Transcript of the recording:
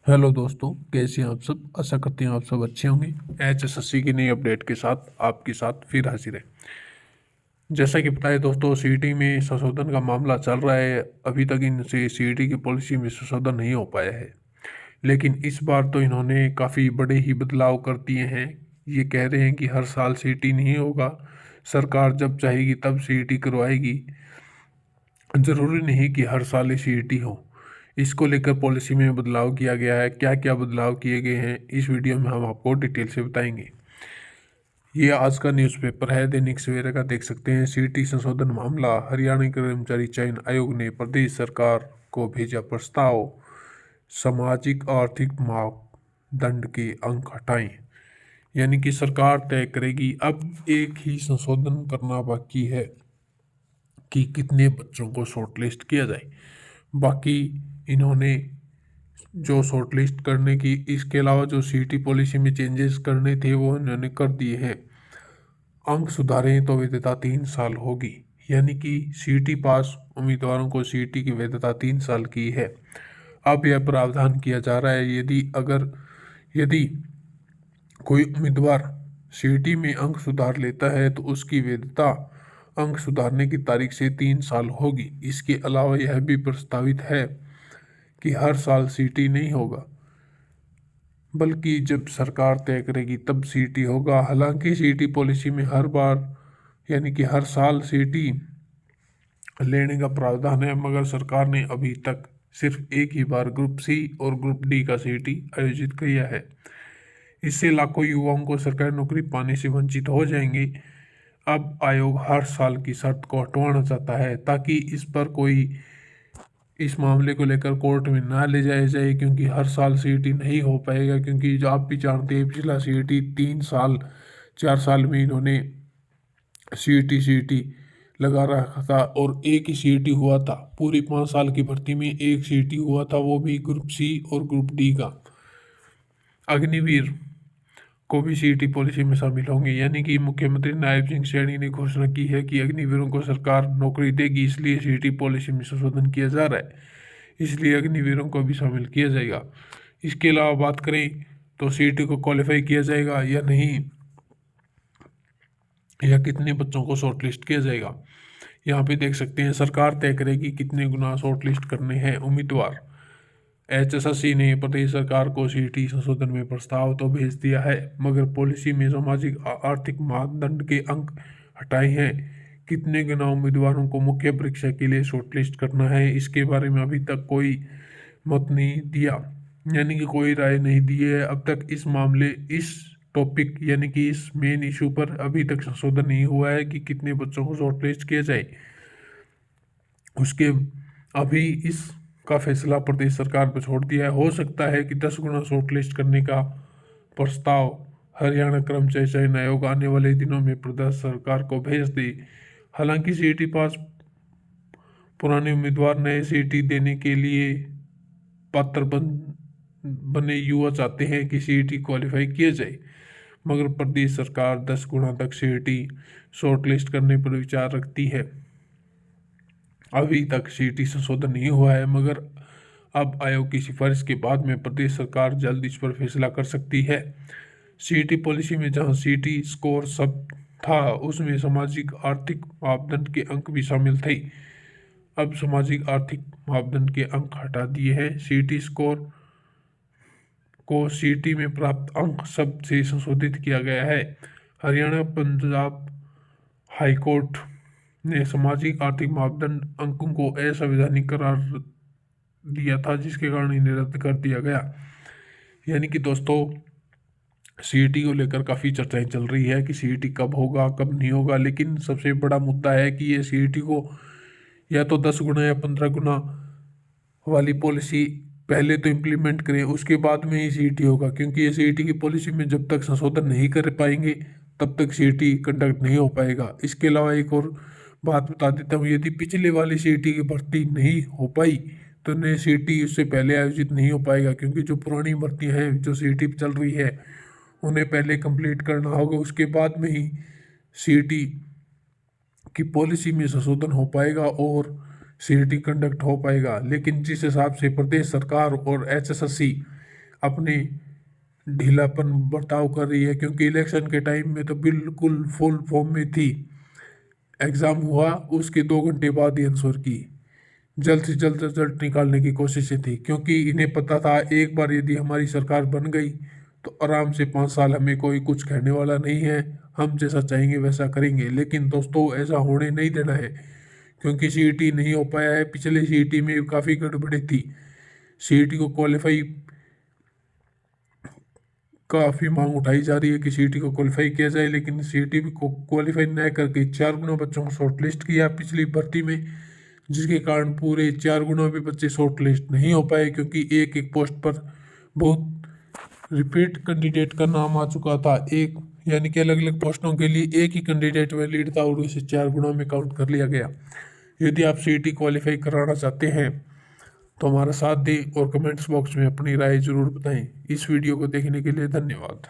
Hello दोस्तों, कैसे हैं आप सब। आशा करते हैं आप सब अच्छे होंगे। HSSC की नई अपडेट के साथ आपके साथ फिर हाजिर है। जैसा कि पता है दोस्तों, सीईटी में संशोधन का मामला चल रहा है। अभी तक इनसे सीईटी की पॉलिसी में संशोधन नहीं हो पाया है, लेकिन इस बार तो इन्होंने काफ़ी बड़े ही बदलाव कर दिए हैं। ये कह रहे हैं कि हर साल सीईटी नहीं होगा, सरकार जब चाहेगी तब सीईटी करवाएगी। ज़रूरी नहीं कि हर साल ही सीईटी हो। इसको लेकर पॉलिसी में बदलाव किया गया है। क्या क्या बदलाव किए गए हैं इस वीडियो में हम आपको डिटेल से बताएंगे। ये आज का न्यूज़पेपर है, दैनिक सवेरा का, देख सकते हैं। सीईटी संशोधन मामला, हरियाणा कर्मचारी चयन आयोग ने प्रदेश सरकार को भेजा प्रस्ताव। सामाजिक आर्थिक मापदंड के अंक हटाएं। यानी कि सरकार तय करेगी। अब एक ही संशोधन करना बाकी है कि कितने बच्चों को शॉर्टलिस्ट किया जाए। बाकी इन्होंने जो शॉर्टलिस्ट करने की, इसके अलावा जो सीईटी पॉलिसी में चेंजेस करने थे वो इन्होंने कर दिए हैं। अंक सुधारें तो वैधता 3 साल होगी। यानी कि सीईटी पास उम्मीदवारों को सीईटी की वैधता 3 साल की है। अब यह प्रावधान किया जा रहा है, यदि कोई उम्मीदवार सीईटी में अंक सुधार लेता है तो उसकी वैधता अंक सुधारने की तारीख से 3 साल होगी। इसके अलावा यह भी प्रस्तावित है कि हर साल सीईटी नहीं होगा, बल्कि जब सरकार तय करेगी तब सीईटी होगा। हालांकि सीईटी पॉलिसी में हर बार यानी कि हर साल सीईटी लेने का प्रावधान है, मगर सरकार ने अभी तक सिर्फ एक ही बार ग्रुप सी और ग्रुप डी का सीईटी आयोजित किया है। इससे लाखों युवाओं को सरकारी नौकरी पाने से वंचित हो जाएंगे। अब आयोग हर साल की शर्त को हटवाना चाहता है ताकि इस मामले को लेकर कोर्ट में ना ले जाया जाए, क्योंकि हर साल सीईटी नहीं हो पाएगा। क्योंकि जो आप भी जानते हैं, पिछला सीईटी 3 साल 4 साल में इन्होंने सीईटी लगा रखा था और एक ही सीईटी हुआ था। पूरी 5 साल की भर्ती में एक सीईटी हुआ था, वो भी ग्रुप सी और ग्रुप डी का। अग्निवीर को भी सीईटी पॉलिसी में शामिल होंगे। यानी कि मुख्यमंत्री नायब सिंह सैनी ने घोषणा की है कि अग्निवीरों को सरकार नौकरी देगी, इसलिए सीईटी पॉलिसी में संशोधन किया जा रहा है। इसलिए अग्निवीरों को भी शामिल किया जाएगा। इसके अलावा बात करें तो सीईटी को क्वालिफाई किया जाएगा या नहीं, या कितने बच्चों को शॉर्टलिस्ट किया जाएगा, यहाँ पे देख सकते हैं। सरकार तय करेगी कितने गुना शॉर्टलिस्ट करने हैं उम्मीदवार। HSSC ने प्रदेश सरकार को सीईटी संशोधन में प्रस्ताव तो भेज दिया है, मगर पॉलिसी में सामाजिक आर्थिक मानदंड के अंक हटाए हैं। कितने गुना उम्मीदवारों को मुख्य परीक्षा के लिए शॉर्टलिस्ट करना है, इसके बारे में अभी तक कोई मत नहीं दिया, यानी कि कोई राय नहीं दी है अब तक। इस टॉपिक यानी कि इस मेन इशू पर अभी तक संशोधन नहीं हुआ है कि कितने बच्चों को शॉर्टलिस्ट किया जाए। उसके अभी इसका फैसला प्रदेश सरकार पर छोड़ दिया है। हो सकता है कि 10 गुना शॉर्टलिस्ट करने का प्रस्ताव हरियाणा कर्मचारी चयन आयोग आने वाले दिनों में प्रदेश सरकार को भेज दे। हालांकि सीईटी पास पुराने उम्मीदवार नए सीईटी देने के लिए पात्र बने युवा चाहते हैं कि सीईटी क्वालिफाई किया जाए, मगर प्रदेश सरकार 10 गुना तक सीईटी शॉर्टलिस्ट करने पर विचार रखती है। अभी तक सीईटी संशोधन नहीं हुआ है, मगर अब आयोग की सिफारिश के बाद में प्रदेश सरकार जल्द इस पर फैसला कर सकती है। सीईटी पॉलिसी में जहां सीईटी स्कोर सब था, उसमें सामाजिक आर्थिक मापदंड के अंक भी शामिल थे। अब सामाजिक आर्थिक मापदंड के अंक हटा दिए हैं। सीईटी स्कोर को सीईटी में प्राप्त अंक शब्द से संशोधित किया गया है। हरियाणा पंजाब हाईकोर्ट ने सामाजिक आर्थिक मापदंड अंकों को असंवैधानिक करार दिया था, जिसके कारण इन्हें रद्द कर दिया गया। यानी कि दोस्तों, सीईटी को लेकर काफ़ी चर्चाएं चल रही है कि सीईटी कब होगा कब नहीं होगा, लेकिन सबसे बड़ा मुद्दा है कि ये सीईटी को या तो 10 गुना या 15 गुना वाली पॉलिसी पहले तो इम्प्लीमेंट करें, उसके बाद में ही सीईटी होगा। क्योंकि ये सीईटी की पॉलिसी में जब तक संशोधन नहीं कर पाएंगे तब तक सीईटी कंडक्ट नहीं हो पाएगा। इसके अलावा एक और बात बता देता हूँ, यदि पिछले वाली सीईटी की भर्ती नहीं हो पाई तो नई सीईटी उससे पहले आयोजित नहीं हो पाएगा। क्योंकि जो पुरानी भर्तियाँ हैं जो सीईटी चल रही है उन्हें पहले कंप्लीट करना होगा, उसके बाद में ही सीईटी की पॉलिसी में संशोधन हो पाएगा और सीईटी कंडक्ट हो पाएगा। लेकिन जिस हिसाब से प्रदेश सरकार और HSSC अपनी ढीलापन बर्ताव कर रही है, क्योंकि इलेक्शन के टाइम में तो बिल्कुल फुल फॉर्म में थी। एग्ज़ाम हुआ उसके 2 घंटे बाद ही आंसर की, जल्द से जल्द रिजल्ट निकालने की कोशिशें थी, क्योंकि इन्हें पता था एक बार यदि हमारी सरकार बन गई तो आराम से 5 साल हमें कोई कुछ कहने वाला नहीं है, हम जैसा चाहेंगे वैसा करेंगे। लेकिन दोस्तों ऐसा होने नहीं देना है, क्योंकि सीईटी नहीं हो पाया है। पिछले सीईटी में काफ़ी गड़बड़ी थी। सीईटी को क्वालिफाई काफ़ी मांग उठाई जा रही है कि सीईटी को क्वालिफाई किया जाए, लेकिन सीईटी को क्वालिफाई न करके 4 गुना बच्चों को शॉर्ट लिस्ट किया पिछली भर्ती में, जिसके कारण पूरे 4 गुना भी बच्चे शॉर्ट लिस्ट नहीं हो पाए, क्योंकि एक एक पोस्ट पर बहुत रिपीट कैंडिडेट का नाम आ चुका था। एक यानी कि अलग अलग पोस्टों के लिए एक ही कैंडिडेट वैलिड था और उसे 4 गुना में काउंट कर लिया गया। यदि आप सीईटी क्वालिफाई कराना चाहते हैं तो हमारा साथ दें और कमेंट्स बॉक्स में अपनी राय जरूर बताएं। इस वीडियो को देखने के लिए धन्यवाद।